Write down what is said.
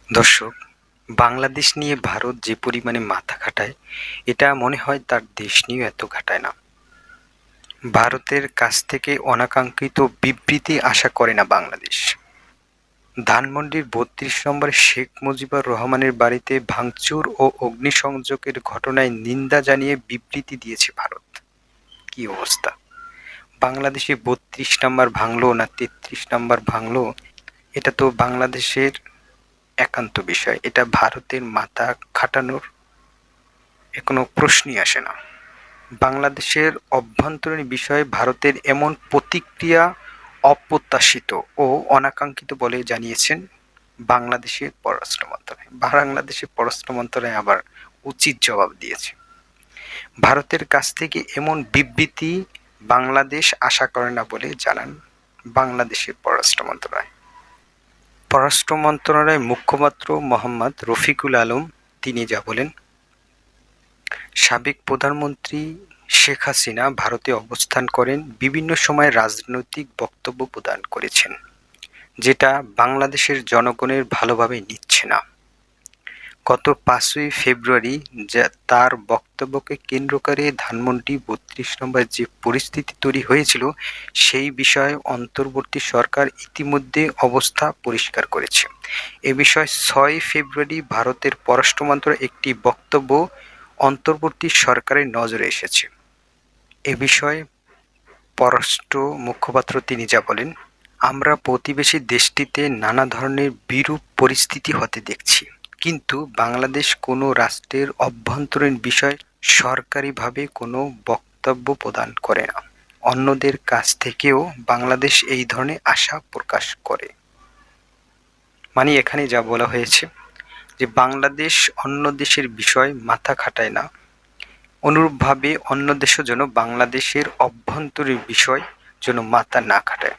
দর্শক, বাংলাদেশ নিয়ে ভারত যে পরিমাণে মাথা খাটায়, এটা মনে হয় তার দেশ নিয়েও এত খাটায় না। ভারতের কাছ থেকে অনাকাঙ্ক্ষিত বিবৃতি আশা করে না বাংলাদেশ। ধানমন্ডির ৩২ নম্বরে শেখ মুজিবুর রহমানের বাড়িতে ভাঙচুর ও অগ্নিসংযোগের ঘটনায় নিন্দা জানিয়ে বিবৃতি দিয়েছে ভারত। কি অবস্থা! বাংলাদেশে ৩২ নম্বর ভাঙলো না ৩৩ নম্বর ভাঙলো, এটা তো বাংলাদেশের একান্ত বিষয়। এটা ভারতের মাথা খাটানোর কোনো প্রশ্নই আসে না। বাংলাদেশের অভ্যন্তরীণ বিষয়ে ভারতের এমন প্রতিক্রিয়া অপ্রত্যাশিত ও অনাকাঙ্ক্ষিত বলে জানিয়েছেন বাংলাদেশের পররাষ্ট্র মন্ত্রণালয়। বাংলাদেশের পররাষ্ট্র মন্ত্রণালয় আবার উচিত জবাব দিয়েছে। ভারতের কাছ থেকে এমন বিবৃতি বাংলাদেশ আশা করে না বলে জানান বাংলাদেশের পররাষ্ট্র মন্ত্রণালয়। পররাষ্ট্র মন্ত্রণালয়ের মুখপাত্র মোহাম্মদ রফিকুল আলম তিনি যা বলেন, সাবেক প্রধানমন্ত্রী শেখ হাসিনা ভারতে অবস্থান করেন, বিভিন্ন সময় রাজনৈতিক বক্তব্য প্রদান করেছেন, যেটা বাংলাদেশের জনগণের ভালোভাবে নিচ্ছে না। গত ৫ই ফেব্রুয়ারি তার বক্তব্যকে কেন্দ্র করে ধানমন্ডি ৩২ নম্বর যে পরিস্থিতি তৈরি হয়েছিল, সেই বিষয়ে অন্তর্বর্তী সরকার ইতিমধ্যে অবস্থা পরিষ্কার করেছে। এ বিষয়ে ৬ ফেব্রুয়ারি ভারতের পররাষ্ট্র মন্ত্রণালয়ের একটি বক্তব্য অন্তর্বর্তী সরকারের নজরে এসেছে। এ বিষয়ে পররাষ্ট্র মুখপাত্র তিনি যা বলেন, আমরা প্রতিবেশী দেশটিতে নানা ধরনের বিরূপ পরিস্থিতি হতে দেখছি, কিন্তু বাংলাদেশ কোনো রাষ্ট্রের অভ্যন্তরীণ বিষয়ে সরকারিভাবে কোনো বক্তব্য প্রদান করে না। অন্যদের কাছ থেকেও বাংলাদেশ এই ধরনের আশা প্রকাশ করে। মানে এখানে যা বলা হয়েছে যে বাংলাদেশ অন্য দেশের বিষয় মাথা খাটায় না, অনুরূপভাবে অন্য দেশও যেন বাংলাদেশের অভ্যন্তরীণ বিষয় যেন মাথা না খাটায়।